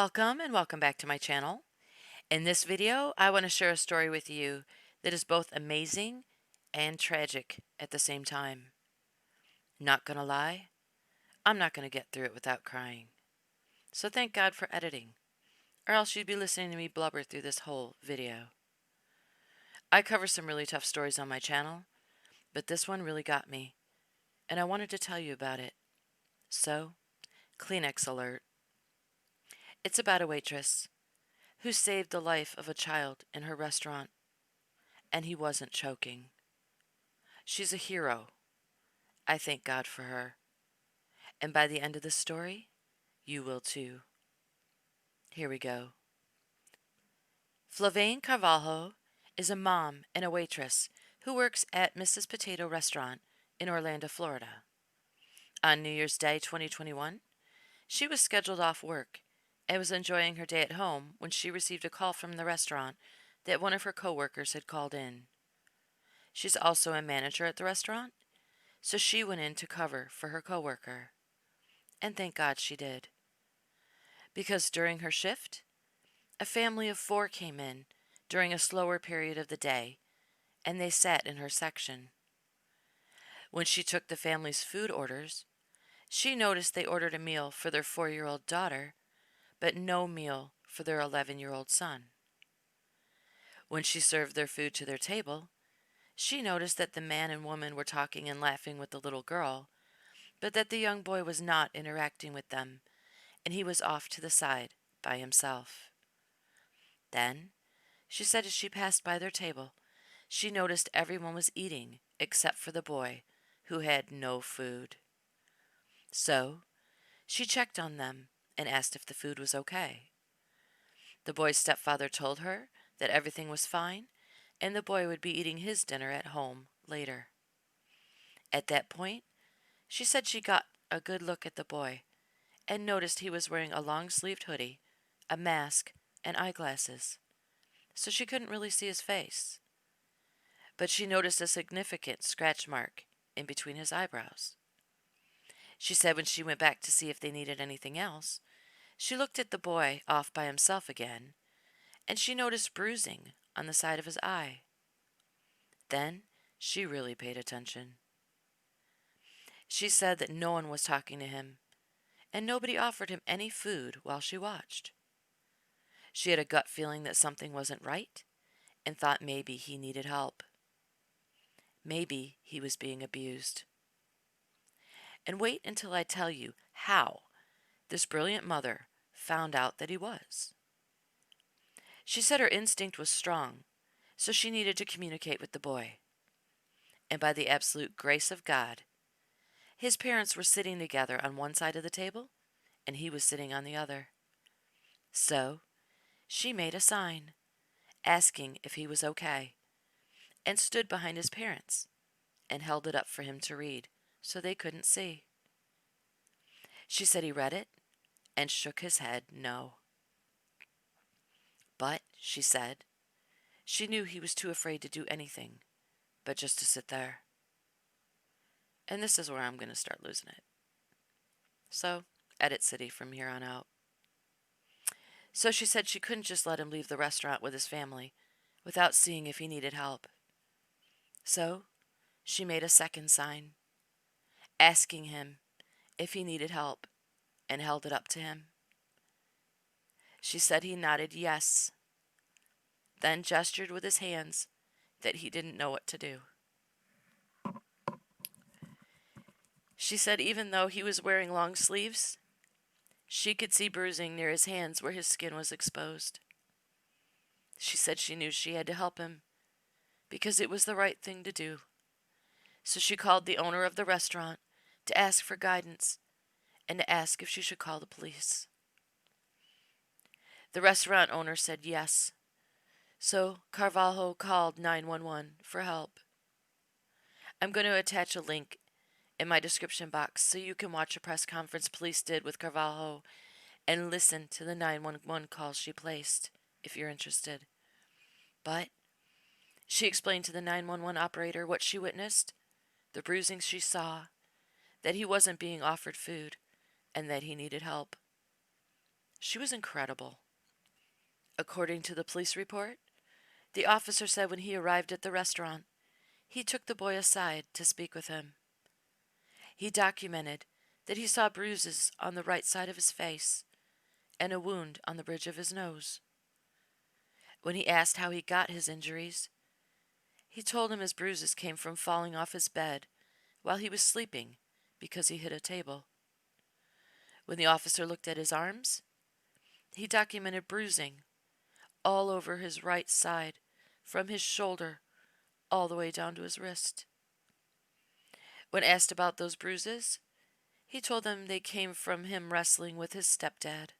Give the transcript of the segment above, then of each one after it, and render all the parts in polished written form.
Welcome back to my channel. In this video, I want to share a story with you that is both amazing and tragic at the same time. Not gonna lie, I'm not gonna get through it without crying. So thank God for editing, or else you'd be listening to me blubber through this whole video. I cover some really tough stories on my channel, but this one really got me, and I wanted to tell you about it. So, Kleenex alert. It's about a waitress who saved the life of a child in her restaurant, and he wasn't choking. She's a hero. I thank God for her. And by the end of the story, you will too. Here we go. Flavane Carvalho is a mom and a waitress who works at Mrs. Potato Restaurant in Orlando, Florida. On New Year's Day 2021, she was scheduled off work and was enjoying her day at home when she received a call from the restaurant that one of her coworkers had called in. She's also a manager at the restaurant, so she went in to cover for her coworker. And thank God she did. Because during her shift, a family of 4 came in during a slower period of the day, and they sat in her section. When she took the family's food orders, she noticed they ordered a meal for their 4-year-old daughter, but no meal for their 11-year-old son. When she served their food to their table, she noticed that the man and woman were talking and laughing with the little girl, but that the young boy was not interacting with them, and he was off to the side by himself. Then, she said as she passed by their table, she noticed everyone was eating except for the boy, who had no food. So, she checked on them and asked if the food was okay. The boy's stepfather told her that everything was fine and the boy would be eating his dinner at home later. At that point, she said she got a good look at the boy and noticed he was wearing a long-sleeved hoodie, a mask, and eyeglasses, so she couldn't really see his face. But she noticed a significant scratch mark in between his eyebrows. She said when she went back to see if they needed anything else, she looked at the boy off by himself again, and she noticed bruising on the side of his eye. Then she really paid attention. She said that no one was talking to him, and nobody offered him any food while she watched. She had a gut feeling that something wasn't right and thought maybe he needed help. Maybe he was being abused. And wait until I tell you how this brilliant mother found out that he was. She said her instinct was strong, so she needed to communicate with the boy. And by the absolute grace of God, his parents were sitting together on one side of the table, and he was sitting on the other. So she made a sign, asking if he was okay, and stood behind his parents and held it up for him to read so they couldn't see. She said he read it and shook his head no. But, she said, she knew he was too afraid to do anything but just to sit there. And this is where I'm going to start losing it. So, edit city from here on out. So she said she couldn't just let him leave the restaurant with his family without seeing if he needed help. So, she made a second sign, asking him if he needed help, and held it up to him. She said he nodded yes, then gestured with his hands that he didn't know what to do. She said even though he was wearing long sleeves, she could see bruising near his hands where his skin was exposed. She said she knew she had to help him because it was the right thing to do. So she called the owner of the restaurant to ask for guidance and to ask if she should call the police. The restaurant owner said yes, so Carvalho called 911 for help. I'm going to attach a link in my description box so you can watch a press conference police did with Carvalho and listen to the 911 call she placed, if you're interested. But she explained to the 911 operator what she witnessed, the bruising she saw, that he wasn't being offered food, and that he needed help. She was incredible. According to the police report, the officer said when he arrived at the restaurant, he took the boy aside to speak with him. He documented that he saw bruises on the right side of his face and a wound on the bridge of his nose. When he asked how he got his injuries, he told him his bruises came from falling off his bed while he was sleeping because he hit a table. When the officer looked at his arms, he documented bruising all over his right side from his shoulder all the way down to his wrist. When asked about those bruises, he told them they came from him wrestling with his stepdad.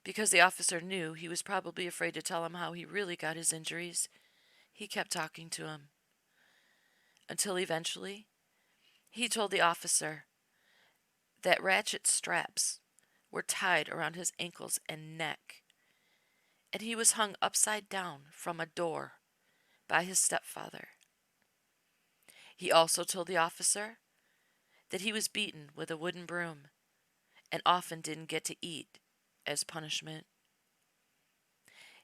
Because the officer knew he was probably afraid to tell him how he really got his injuries, he kept talking to him. Until eventually, he told the officer that ratchet straps were tied around his ankles and neck, and he was hung upside down from a door by his stepfather. He also told the officer that he was beaten with a wooden broom and often didn't get to eat as punishment.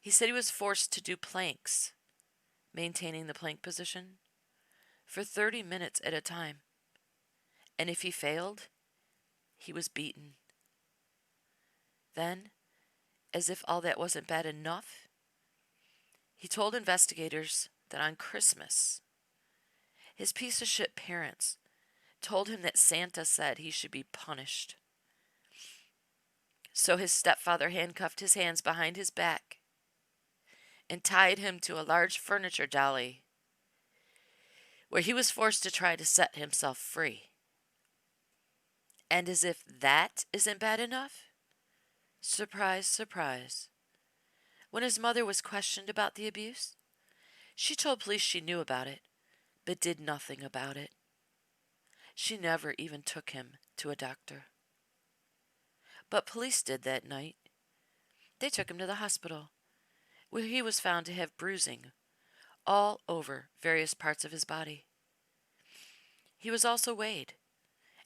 He said he was forced to do planks, maintaining the plank position, for 30 minutes at a time, and if he failed, he was beaten. Then, as if all that wasn't bad enough, he told investigators that on Christmas, his piece of shit parents told him that Santa said he should be punished. So his stepfather handcuffed his hands behind his back and tied him to a large furniture dolly where he was forced to try to set himself free. And as if that isn't bad enough, surprise, surprise, when his mother was questioned about the abuse, she told police she knew about it, but did nothing about it. She never even took him to a doctor. But police did that night. They took him to the hospital, where he was found to have bruising all over various parts of his body. He was also weighed,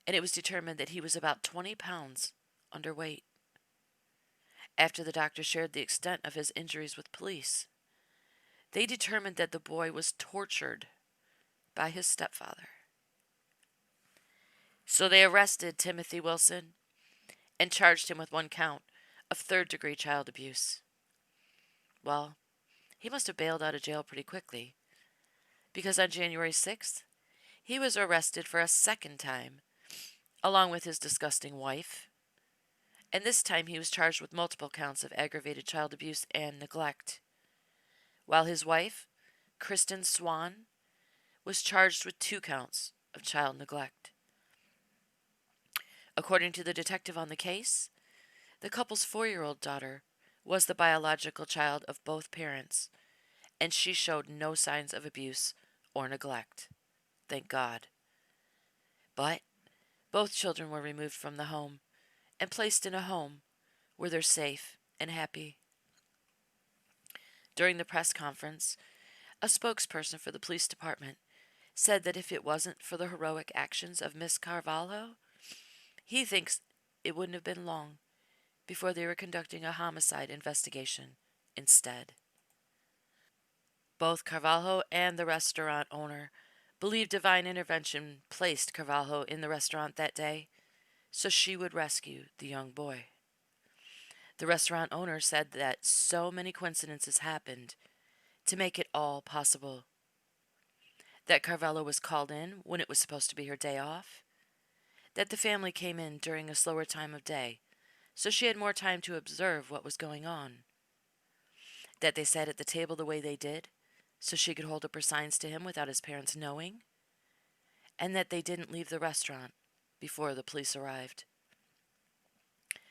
and it was determined that he was about 20 pounds underweight. After the doctor shared the extent of his injuries with police, they determined that the boy was tortured by his stepfather. So they arrested Timothy Wilson and charged him with 1 count of third-degree child abuse. Well, he must have bailed out of jail pretty quickly, because on January 6th, he was arrested for a second time, along with his disgusting wife, and this time he was charged with multiple counts of aggravated child abuse and neglect, while his wife, Kristen Swan, was charged with 2 counts of child neglect. According to the detective on the case, the couple's 4-year-old daughter was the biological child of both parents, and she showed no signs of abuse or neglect. Thank God. But both children were removed from the home and placed in a home where they're safe and happy. During the press conference, a spokesperson for the police department said that if it wasn't for the heroic actions of Miss Carvalho, he thinks it wouldn't have been long before they were conducting a homicide investigation instead. Both Carvalho and the restaurant owner believed divine intervention placed Carvalho in the restaurant that day so she would rescue the young boy. The restaurant owner said that so many coincidences happened to make it all possible. That Carvalho was called in when it was supposed to be her day off, that the family came in during a slower time of day, so she had more time to observe what was going on, that they sat at the table the way they did, so she could hold up her signs to him without his parents knowing, and that they didn't leave the restaurant before the police arrived.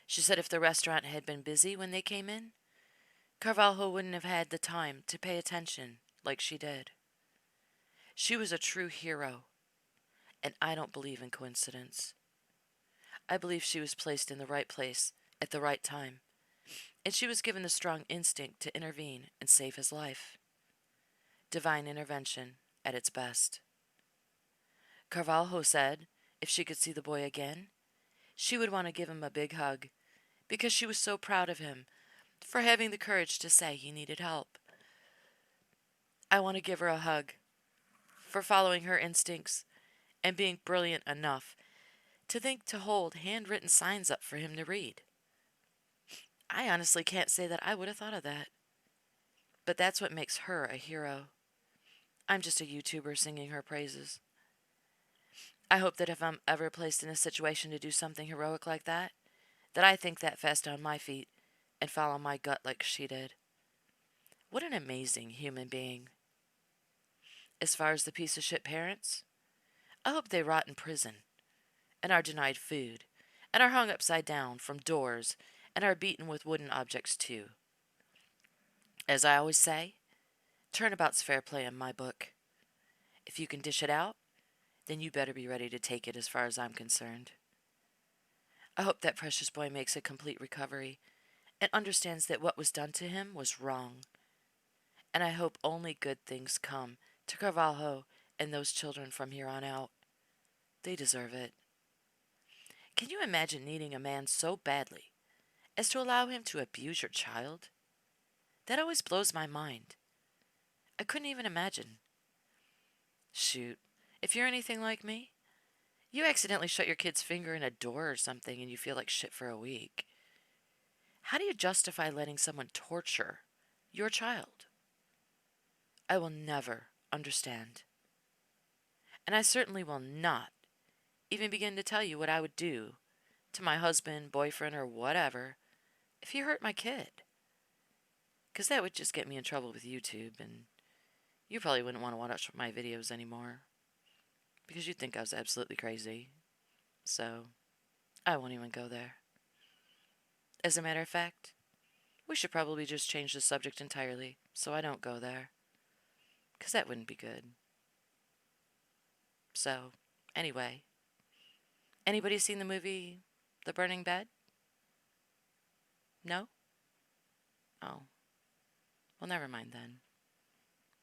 She said if the restaurant had been busy when they came in, Carvalho wouldn't have had the time to pay attention like she did. She was a true hero, and I don't believe in coincidence. I believe she was placed in the right place at the right time, and she was given the strong instinct to intervene and save his life. Divine intervention at its best. Carvalho said if she could see the boy again, she would want to give him a big hug because she was so proud of him for having the courage to say he needed help. I want to give her a hug for following her instincts and being brilliant enough to think to hold handwritten signs up for him to read. I honestly can't say that I would have thought of that. But that's what makes her a hero. I'm just a YouTuber singing her praises. I hope that if I'm ever placed in a situation to do something heroic like that I think that fast on my feet and follow my gut like she did. What an amazing human being. As far as the piece of shit parents, I hope they rot in prison and are denied food and are hung upside down from doors and are beaten with wooden objects too. As I always say, turnabout's fair play in my book. If you can dish it out, then you better be ready to take it as far as I'm concerned. I hope that precious boy makes a complete recovery and understands that what was done to him was wrong. And I hope only good things come to Carvalho and those children from here on out. They deserve it. Can you imagine needing a man so badly as to allow him to abuse your child? That always blows my mind. I couldn't even imagine. Shoot, if you're anything like me, you accidentally shut your kid's finger in a door or something and you feel like shit for a week. How do you justify letting someone torture your child? I will never understand. And I certainly will not even begin to tell you what I would do to my husband, boyfriend, or whatever if he hurt my kid. Because that would just get me in trouble with YouTube, and you probably wouldn't want to watch my videos anymore. Because you'd think I was absolutely crazy. So, I won't even go there. As a matter of fact, we should probably just change the subject entirely so I don't go there. Because that wouldn't be good. So, anyway. Anybody seen the movie The Burning Bed? No? Oh. Well, never mind then.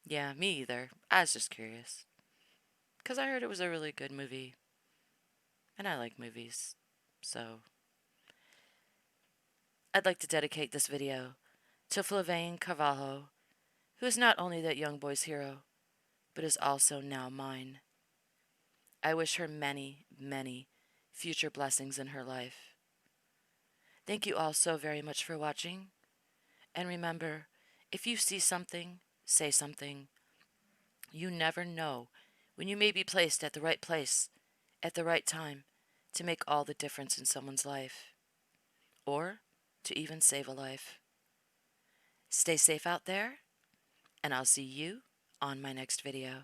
Yeah, me either. I was just curious. Because I heard it was a really good movie. And I like movies. So, I'd like to dedicate this video to Flavane Carvalho, who is not only that young boy's hero, but is also now mine. I wish her many, many future blessings in her life. Thank you all so very much for watching. And remember, if you see something, say something. You never know when you may be placed at the right place, at the right time, to make all the difference in someone's life. Or to even save a life. Stay safe out there, and I'll see you on my next video.